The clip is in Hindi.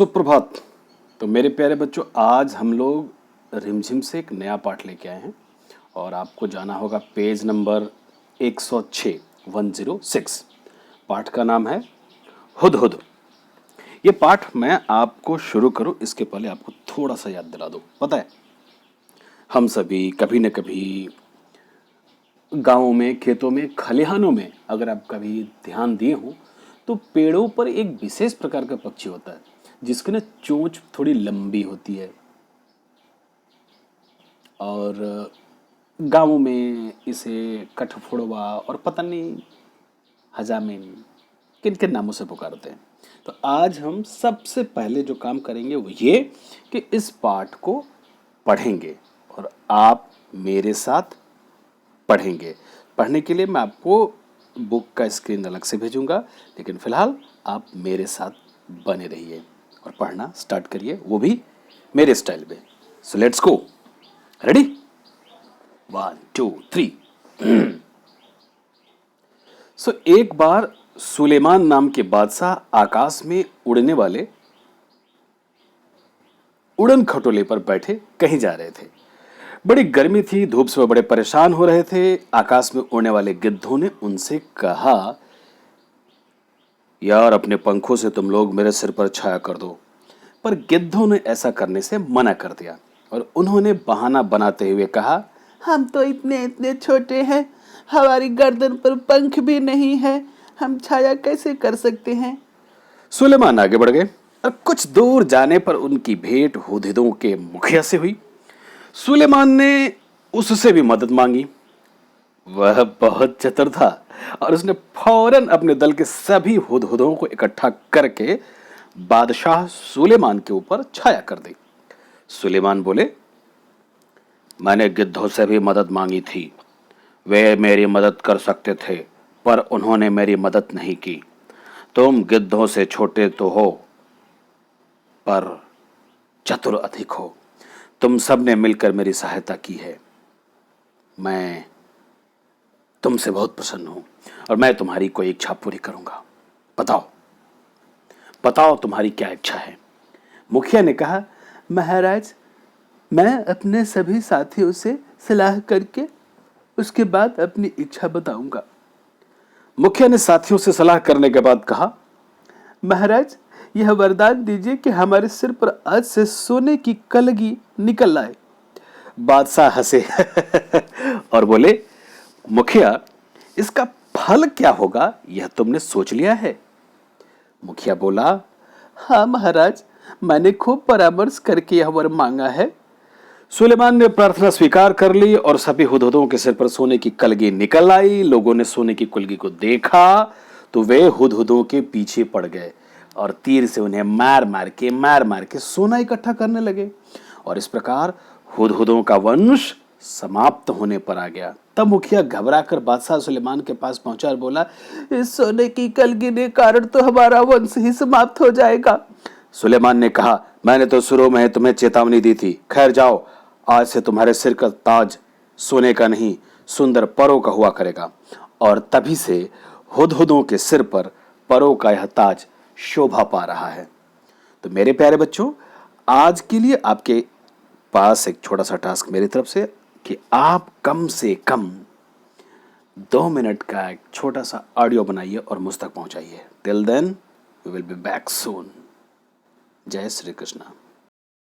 सुप्रभात। तो मेरे प्यारे बच्चों, आज हम लोग रिमझिम से एक नया पाठ लेके आए हैं और आपको जाना होगा पेज नंबर 106 106। पाठ का नाम है हुदहुद। ये पाठ मैं आपको शुरू करूं इसके पहले आपको थोड़ा सा याद दिला दूं। पता है, हम सभी कभी न कभी गाँवों में, खेतों में, खलिहानों में अगर आप कभी ध्यान दिए हो तो पेड़ों पर एक विशेष प्रकार का पक्षी होता है जिसकी ना चोंच थोड़ी लंबी होती है और गाँवों में इसे कठफोड़वा और पता नहीं हजामिन किन किन नामों से पुकारते हैं। तो आज हम सबसे पहले जो काम करेंगे वो ये कि इस पाठ को पढ़ेंगे और आप मेरे साथ पढ़ेंगे। पढ़ने के लिए मैं आपको बुक का स्क्रीन अलग से भेजूंगा, लेकिन फिलहाल आप मेरे साथ बने रहिए और पढ़ना स्टार्ट करिए, वो भी मेरे स्टाइल में। So let's go. रेडी? 1 2 3। सो एक बार सुलेमान नाम के बादशाह आकाश में उड़ने वाले उड़न खटोले पर बैठे कहीं जा रहे थे। बड़ी गर्मी थी, धूप से वो बड़े परेशान हो रहे थे। आकाश में उड़ने वाले गिद्धों ने उनसे कहा, यार अपने पंखों से तुम लोग मेरे सिर पर छाया कर दो। पर गिद्धों ने ऐसा करने से मना कर दिया और उन्होंने बहाना बनाते हुए कहा, हम तो इतने इतने छोटे हैं, हमारी गर्दन पर पंख भी नहीं है, हम छाया कैसे कर सकते हैं। सुलेमान आगे बढ़ गए और कुछ दूर जाने पर उनकी भेंट हुदहुदों के मुखिया से हुई। सुलेमान ने उससे भी मदद मांगी। वह बहुत चतुर था और उसने फौरन अपने दल के सभी हुदहुदों को इकट्ठा करके बादशाह सुलेमान के ऊपर छाया कर दी। सुलेमान बोले, मैंने गिद्धों से भी मदद मांगी थी, वे मेरी मदद कर सकते थे पर उन्होंने मेरी मदद नहीं की। तुम गिद्धों से छोटे तो हो पर चतुर अधिक हो। तुम सबने मिलकर मेरी सहायता की है। मैं तुमसे बहुत प्रसन्न हूं और मैं तुम्हारी कोई इच्छा पूरी करूंगा। बताओ बताओ तुम्हारी क्या इच्छा है। मुखिया ने कहा, महाराज, मैं अपने सभी साथियों से सलाह करके उसके बाद अपनी इच्छा बताऊंगा। मुखिया ने साथियों से सलाह करने के बाद कहा, महाराज, यह वरदान दीजिए कि हमारे सिर पर आज से सोने की कलगी निकल आए। बादशाह हंसे और बोले, मुखिया, इसका फल क्या होगा यह तुमने सोच लिया है? मुखिया बोला, हाँ महाराज, मैंने खूब परामर्श करके यह वर मांगा है। सुलेमान ने प्रार्थना स्वीकार कर ली और सभी हुदहुदों के सिर पर सोने की कलगी निकल आई। लोगों ने सोने की कलगी को देखा तो वे हुदहुदों के पीछे पड़ गए और तीर से उन्हें मार मार के सोना इकट्ठा करने लगे और इस प्रकार हुदहुदों का वंश समाप्त होने पर आ गया। तब मुखिया घबराकर बादशाह सुलेमान के पास पहुंचा और बोला, इस सोने की कलगी के कारण तो हमारा वंश ही समाप्त हो जाएगा। सुलेमान ने कहा, मैंने तो शुरू में तुम्हें चेतावनी दी थी। खैर जाओ, आज से तुम्हारे सिर का ताज सोने का नहीं सुंदर परों का हुआ करेगा। और तभी से हुदहुदों के सिर पर परों का यह ताज शोभा पा रहा है। तो मेरे प्यारे बच्चों, आज के लिए आपके पास एक छोटा सा टास्क मेरी तरफ से कि आप कम से कम 2 मिनट का एक छोटा सा ऑडियो बनाइए और मुझ तक पहुंचाइए। Till then we will be back soon. जय श्री कृष्णा।